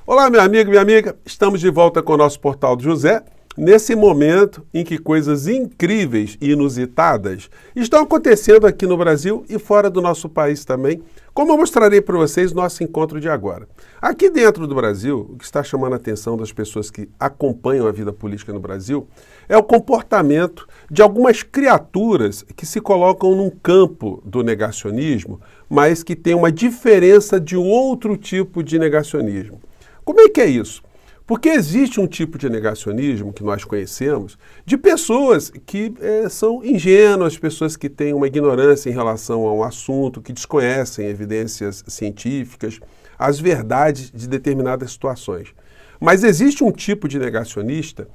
Olá, meu amigo, minha amiga. Estamos de volta com o nosso Portal do José, nesse momento em que coisas incríveis e inusitadas estão acontecendo aqui no Brasil e fora do nosso país também, como eu mostrarei para vocês no nosso encontro de agora. Aqui dentro do Brasil, o que está chamando a atenção das pessoas que acompanham a vida política no Brasil é o comportamento de algumas criaturas que se colocam num campo do negacionismo, mas que tem uma diferença de outro tipo de negacionismo. Como é que é isso? Porque existe um tipo de negacionismo que nós conhecemos de pessoas que são ingênuas, pessoas que têm uma ignorância em relação a um assunto, que desconhecem evidências científicas, as verdades de determinadas situações. Mas existe um tipo de negacionista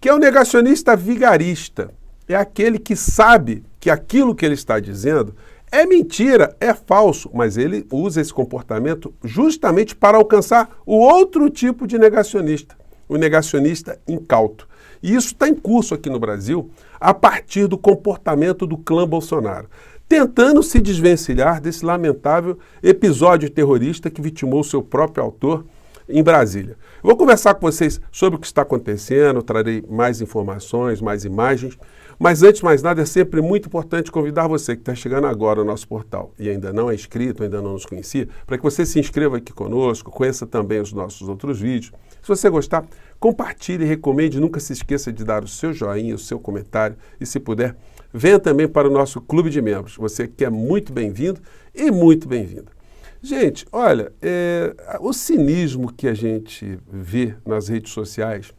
que é o negacionista vigarista. É aquele que sabe que aquilo que ele está dizendo é mentira, é falso, mas ele usa esse comportamento justamente para alcançar o outro tipo de negacionista, o negacionista incauto. E isso está em curso aqui no Brasil a partir do comportamento do clã Bolsonaro, tentando se desvencilhar desse lamentável episódio terrorista que vitimou seu próprio autor em Brasília. Eu vou conversar com vocês sobre o que está acontecendo, trarei mais informações, mais imagens, mas antes de mais nada é sempre muito importante convidar você que está chegando agora no nosso portal e ainda não é inscrito, ainda não nos conhecia, para que você se inscreva aqui conosco, conheça também os nossos outros vídeos. Se você gostar, compartilhe, recomende, nunca se esqueça de dar o seu joinha, o seu comentário e, se puder, venha também para o nosso clube de membros. Você que é muito bem-vindo e muito bem-vinda. Gente, olha, o cinismo que a gente vê nas redes sociais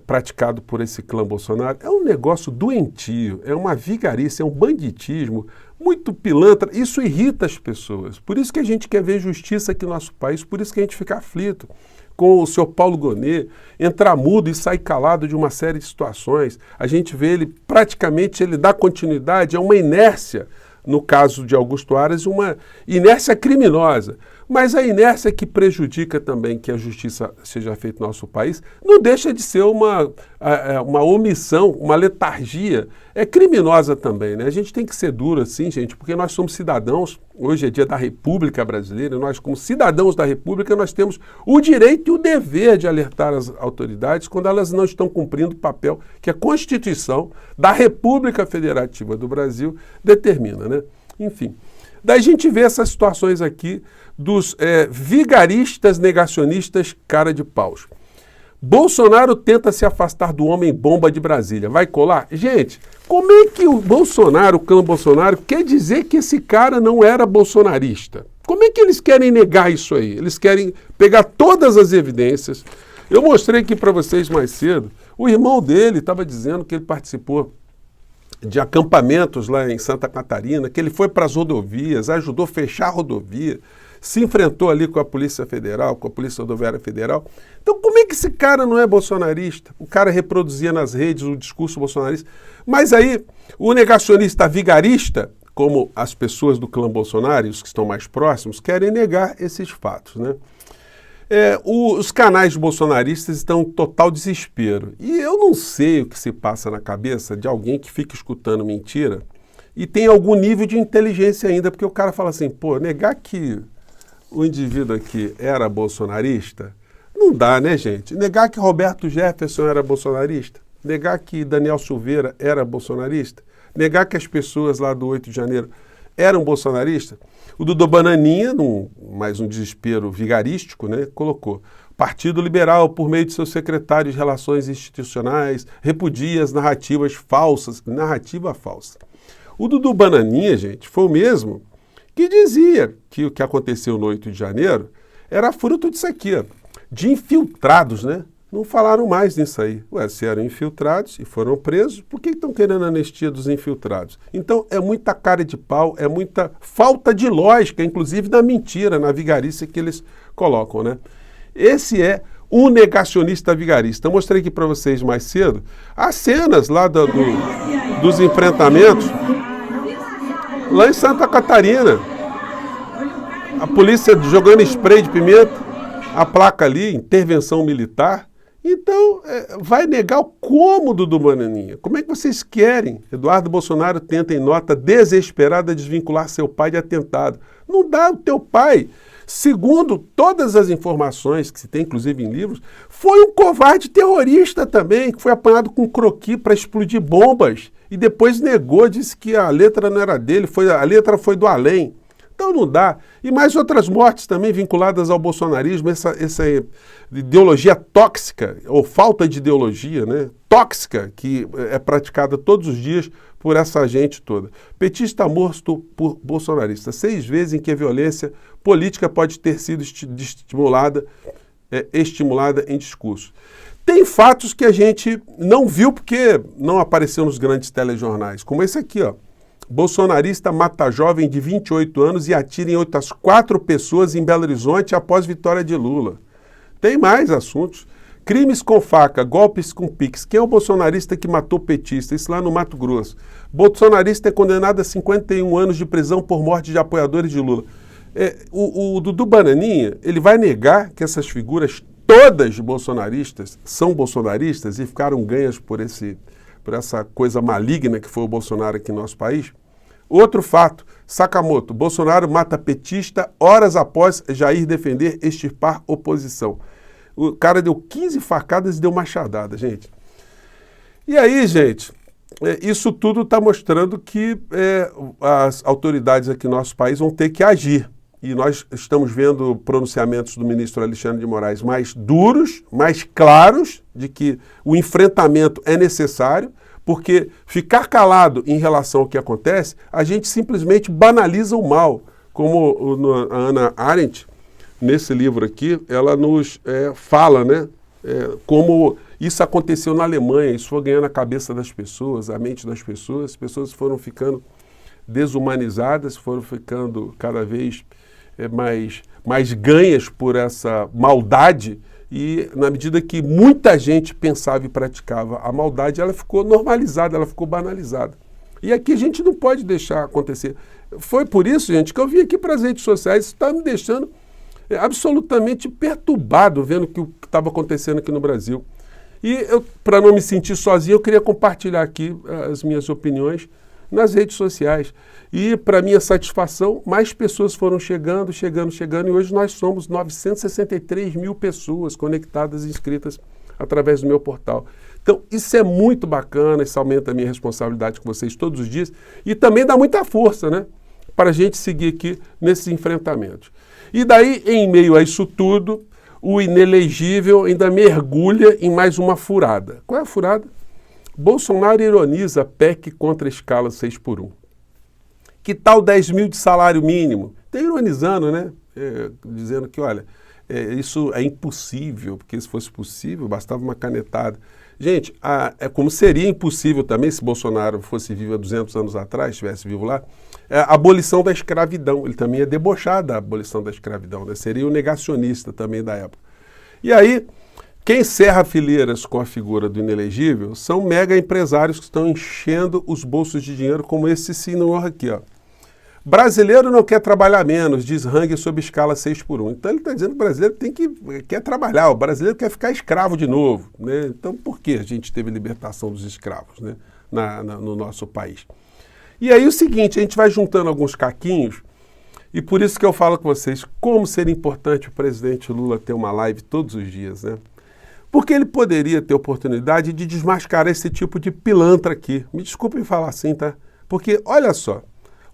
praticado por esse clã Bolsonaro é um negócio doentio, é uma vigarice, é um banditismo muito pilantra. Isso irrita as pessoas. Por isso que a gente quer ver justiça aqui no nosso país, por isso que a gente fica aflito com o senhor Paulo Gonet entrar mudo e sair calado de uma série de situações. A gente vê ele dá continuidade a uma inércia, no caso de Augusto Aras, uma inércia criminosa. Mas a inércia que prejudica também que a justiça seja feita no nosso país não deixa de ser uma omissão, uma letargia. É criminosa também, né? A gente tem que ser duro assim, gente, porque nós somos cidadãos. Hoje é dia da República Brasileira. Nós, como cidadãos da República, nós temos o direito e o dever de alertar as autoridades quando elas não estão cumprindo o papel que a Constituição da República Federativa do Brasil determina, né? Enfim, daí a gente vê essas situações aqui dos vigaristas negacionistas cara de paus. Bolsonaro tenta se afastar do homem-bomba de Brasília. Vai colar? Gente, como é que o Bolsonaro, o clã Bolsonaro, quer dizer que esse cara não era bolsonarista? Como é que eles querem negar isso aí? Eles querem pegar todas as evidências. Eu mostrei aqui para vocês mais cedo. O irmão dele estava dizendo que ele participou de acampamentos lá em Santa Catarina, que ele foi para as rodovias, ajudou a fechar a rodovia, se enfrentou ali com a Polícia Federal, com a Polícia Rodoviária Federal. Então, como é que esse cara não é bolsonarista? O cara reproduzia nas redes o discurso bolsonarista. Mas aí, o negacionista vigarista, como as pessoas do clã Bolsonaro e os que estão mais próximos, querem negar esses fatos, né? Os canais bolsonaristas estão em total desespero. E eu não sei o que se passa na cabeça de alguém que fica escutando mentira e tem algum nível de inteligência ainda, porque o cara fala assim, pô, negar que o indivíduo aqui era bolsonarista, não dá, né, gente? Negar que Roberto Jefferson era bolsonarista, negar que Daniel Silveira era bolsonarista, negar que as pessoas lá do 8 de janeiro eram bolsonaristas. O Dudu Bananinha, mais um desespero vigarístico, né, colocou: Partido Liberal, por meio de seu secretário de Relações Institucionais, repudia as narrativas falsas. Narrativa falsa. O Dudu Bananinha, gente, foi o mesmo que dizia que o que aconteceu no 8 de janeiro era fruto disso aqui, ó, de infiltrados, né? Não falaram mais nisso aí. Ué, se eram infiltrados e foram presos, por que estão querendo a anistia dos infiltrados? Então, é muita cara de pau, é muita falta de lógica, inclusive na mentira, na vigarice que eles colocam, né? Esse é um negacionista vigarista. Eu mostrei aqui para vocês mais cedo as cenas lá dos enfrentamentos lá em Santa Catarina. A polícia jogando spray de pimenta, a placa ali, intervenção militar. Então, vai negar o cômodo do Bananinha. Como é que vocês querem? Eduardo Bolsonaro tenta, em nota desesperada, desvincular seu pai de atentado. Não dá. O teu pai segundo todas as informações que se tem, inclusive em livros, foi um covarde terrorista também, que foi apanhado com croqui para explodir bombas e depois negou, disse que a letra não era dele, a letra foi do além. Então não dá. E mais outras mortes também vinculadas ao bolsonarismo, essa ideologia tóxica, ou falta de ideologia, né, tóxica, que é praticada todos os dias por essa gente toda. Petista morto por bolsonarista. 6 vezes em que a violência política pode ter sido estimulada em discurso. Tem fatos que a gente não viu porque não apareceu nos grandes telejornais, como esse aqui, ó. Bolsonarista mata jovem de 28 anos e atira em outras 4 pessoas em Belo Horizonte após vitória de Lula. Tem mais assuntos. Crimes com faca, golpes com pix. Quem é o bolsonarista que matou petista? Isso lá no Mato Grosso. Bolsonarista é condenado a 51 anos de prisão por morte de apoiadores de Lula. O Dudu Bananinha, ele vai negar que essas figuras todas bolsonaristas são bolsonaristas e ficaram ganhas por essa coisa maligna que foi o Bolsonaro aqui no nosso país? Outro fato, Sakamoto, Bolsonaro mata petista horas após Jair defender extirpar oposição. O cara deu 15 facadas e deu machadada, gente. E aí, gente, isso tudo está mostrando que as autoridades aqui no nosso país vão ter que agir. E nós estamos vendo pronunciamentos do ministro Alexandre de Moraes mais duros, mais claros, de que o enfrentamento é necessário, porque ficar calado em relação ao que acontece, a gente simplesmente banaliza o mal. Como a Hannah Arendt, nesse livro aqui, ela nos fala, né, como isso aconteceu na Alemanha, isso foi ganhando a cabeça das pessoas, a mente das pessoas, as pessoas foram ficando desumanizadas, foram ficando cada vez mais ganhas por essa maldade, e na medida que muita gente pensava e praticava a maldade, ela ficou normalizada, ela ficou banalizada. E aqui a gente não pode deixar acontecer. Foi por isso, gente, que eu vim aqui para as redes sociais, isso está me deixando absolutamente perturbado vendo o que estava acontecendo aqui no Brasil. E para não me sentir sozinho, eu queria compartilhar aqui as minhas opiniões nas redes sociais. E, para minha satisfação, mais pessoas foram chegando, e hoje nós somos 963 mil pessoas conectadas e inscritas através do meu portal. Então, isso é muito bacana, isso aumenta a minha responsabilidade com vocês todos os dias e também dá muita força, né, para a gente seguir aqui nesses enfrentamentos. E daí, em meio a isso tudo, o inelegível ainda mergulha em mais uma furada. Qual é a furada? Bolsonaro ironiza PEC contra a escala 6x1. Que tal 10 mil de salário mínimo? Está ironizando, né? Dizendo que, olha, isso é impossível, porque se fosse possível, bastava uma canetada. Gente, como seria impossível também, se Bolsonaro fosse vivo há 200 anos atrás, estivesse vivo lá, a abolição da escravidão. Ele também é debochado da abolição da escravidão, né? Seria o negacionista também da época. E aí, quem cerra fileiras com a figura do inelegível são mega empresários que estão enchendo os bolsos de dinheiro, como esse senhor aqui, ó. Brasileiro não quer trabalhar menos, diz Hang sob escala 6x1. Então ele está dizendo que o brasileiro quer trabalhar, o brasileiro quer ficar escravo de novo, né? Então por que a gente teve libertação dos escravos, né, no nosso país? E aí o seguinte, a gente vai juntando alguns caquinhos, e por isso que eu falo com vocês, como seria importante o presidente Lula ter uma live todos os dias, né? Porque ele poderia ter oportunidade de desmascarar esse tipo de pilantra aqui. Me desculpem falar assim, tá? Porque, olha só,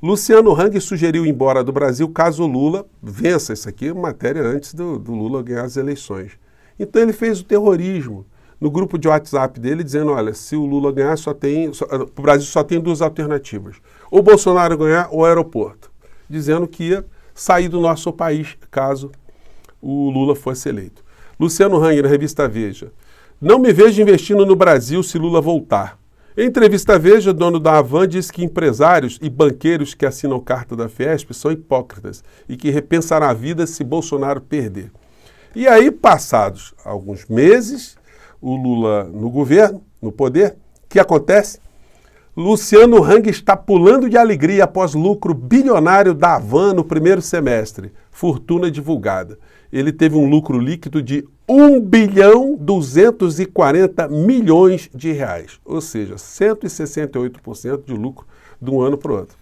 Luciano Hang sugeriu ir embora do Brasil caso o Lula vença. Isso aqui é matéria antes do Lula ganhar as eleições. Então ele fez o terrorismo no grupo de WhatsApp dele, dizendo, olha, se o Lula ganhar, o Brasil só tem 2 alternativas. Ou Bolsonaro ganhar ou aeroporto. Dizendo que ia sair do nosso país caso o Lula fosse eleito. Luciano Hang, na revista Veja. Não me vejo investindo no Brasil se Lula voltar. Em entrevista à Veja, dono da Havan diz que empresários e banqueiros que assinam carta da Fiesp são hipócritas e que repensarão a vida se Bolsonaro perder. E aí, passados alguns meses, o Lula no governo, no poder, o que acontece? Luciano Hang está pulando de alegria após lucro bilionário da Havan no primeiro semestre. Fortuna divulgada. Ele teve um lucro líquido de 1.240 bilhões de reais, ou seja, 168% de lucro de um ano para o outro.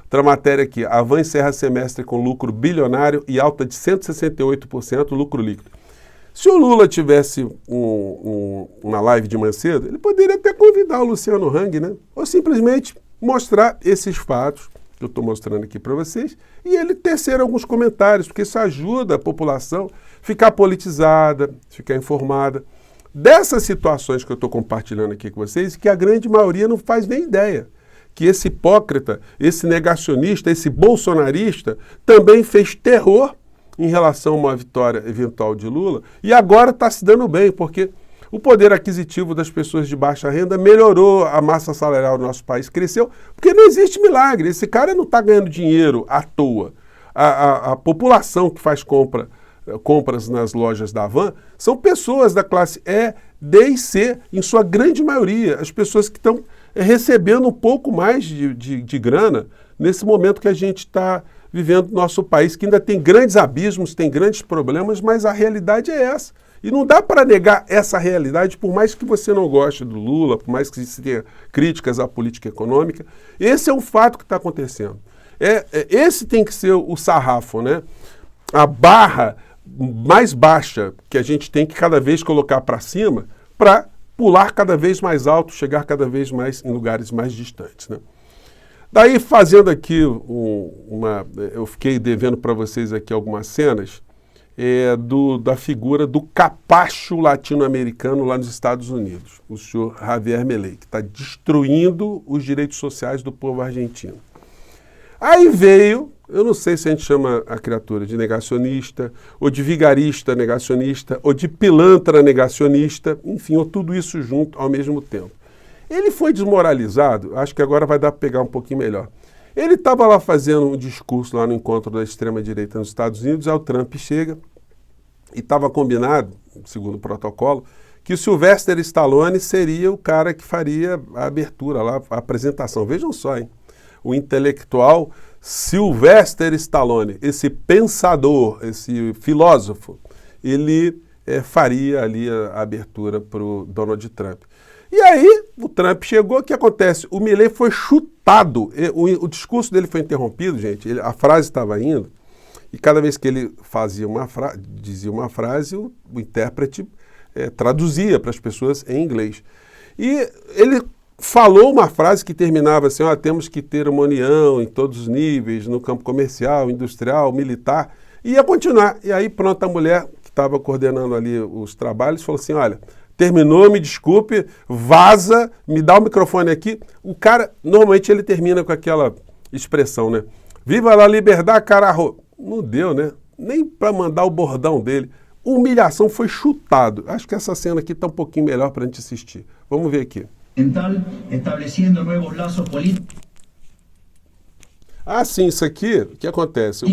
O Outra matéria aqui, a Van encerra semestre com lucro bilionário e alta de 168% lucro líquido. Se o Lula tivesse uma live de manhã cedo, ele poderia até convidar o Luciano Hang, né? Ou simplesmente mostrar esses fatos que eu estou mostrando aqui para vocês e ele tecer alguns comentários, porque isso ajuda a população a ficar politizada, ficar informada dessas situações que eu estou compartilhando aqui com vocês, que a grande maioria não faz nem ideia. Que esse hipócrita, esse negacionista, esse bolsonarista também fez terror em relação a uma vitória eventual de Lula e agora está se dando bem, porque o poder aquisitivo das pessoas de baixa renda melhorou, a massa salarial do nosso país cresceu, porque não existe milagre, esse cara não está ganhando dinheiro à toa. A população que faz compras nas lojas da Van são pessoas da classe E, D e C, em sua grande maioria, as pessoas que estão recebendo um pouco mais de grana nesse momento que a gente está vivendo no nosso país, que ainda tem grandes abismos, tem grandes problemas, mas a realidade é essa. E não dá para negar essa realidade, por mais que você não goste do Lula, por mais que você tenha críticas à política econômica. Esse é um fato que está acontecendo. Esse tem que ser o sarrafo, né? A barra mais baixa que a gente tem que cada vez colocar para cima para pular cada vez mais alto, chegar cada vez mais em lugares mais distantes, né? Daí, fazendo aqui eu fiquei devendo para vocês aqui algumas cenas da figura do capacho latino-americano lá nos Estados Unidos, o senhor Javier Milei, que está destruindo os direitos sociais do povo argentino. Aí veio, eu não sei se a gente chama a criatura de negacionista, ou de vigarista negacionista, ou de pilantra negacionista, enfim, ou tudo isso junto ao mesmo tempo. Ele foi desmoralizado, acho que agora vai dar para pegar um pouquinho melhor. Ele estava lá fazendo um discurso lá no encontro da extrema-direita nos Estados Unidos, aí o Trump chega e estava combinado, segundo o protocolo, que o Sylvester Stallone seria o cara que faria a abertura lá, a apresentação. Vejam só, hein? O intelectual Sylvester Stallone, esse pensador, esse filósofo, ele faria ali a abertura para o Donald Trump. E aí, o Trump chegou, o que acontece? O Milei foi chutado, o discurso dele foi interrompido, gente, a frase estava indo, e cada vez que ele dizia uma frase, o intérprete traduzia para as pessoas em inglês. E ele falou uma frase que terminava assim, temos que ter uma união em todos os níveis, no campo comercial, industrial, militar, e ia continuar. E aí, pronto, a mulher que estava coordenando ali os trabalhos falou assim, olha, terminou, me desculpe, vaza, me dá o microfone aqui. O cara, normalmente ele termina com aquela expressão, né? Viva la liberdade, carajo. Não deu, né? Nem para mandar o bordão dele. Humilhação, foi chutado. Acho que essa cena aqui está um pouquinho melhor para a gente assistir. Vamos ver aqui. Estabelecendo novos laços políticos. Ah, sim, isso aqui, o que acontece?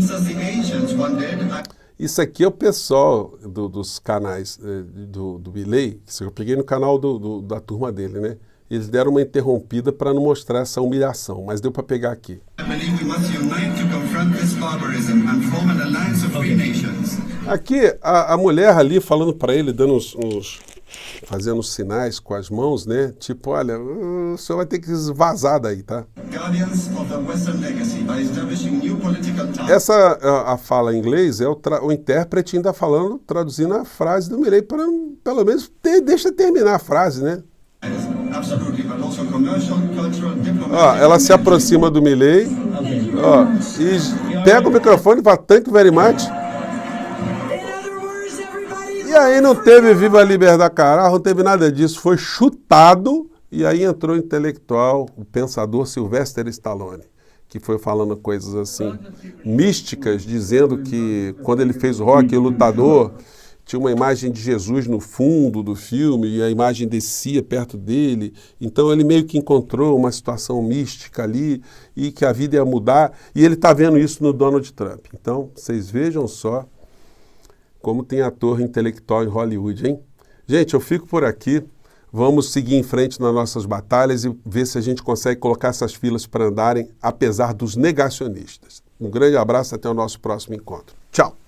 Isso aqui é o pessoal dos canais do Milei, que eu peguei no canal da turma dele, né? Eles deram uma interrompida para não mostrar essa humilhação, mas deu para pegar aqui. Aqui, a mulher ali falando para ele, dando fazendo sinais com as mãos, né? Tipo, olha, o senhor vai ter que vazar daí, tá? Essa a fala em inglês é o intérprete ainda falando, traduzindo a frase do Milei para pelo menos deixa terminar a frase, né? Ó, ela se aproxima do Milei, ó, e pega o microfone e fala, thank you very much. E aí não teve Viva a Liberdade, carajo, não teve nada disso, foi chutado e aí entrou o intelectual, o pensador Sylvester Stallone, que foi falando coisas assim, místicas, dizendo que quando ele fez o Rocky, o Lutador, tinha uma imagem de Jesus no fundo do filme e a imagem descia perto dele, então ele meio que encontrou uma situação mística ali e que a vida ia mudar, e ele está vendo isso no Donald Trump. Então, vocês vejam só como tem ator intelectual em Hollywood, hein? Gente, eu fico por aqui. Vamos seguir em frente nas nossas batalhas e ver se a gente consegue colocar essas filas para andarem, apesar dos negacionistas. Um grande abraço, até o nosso próximo encontro. Tchau!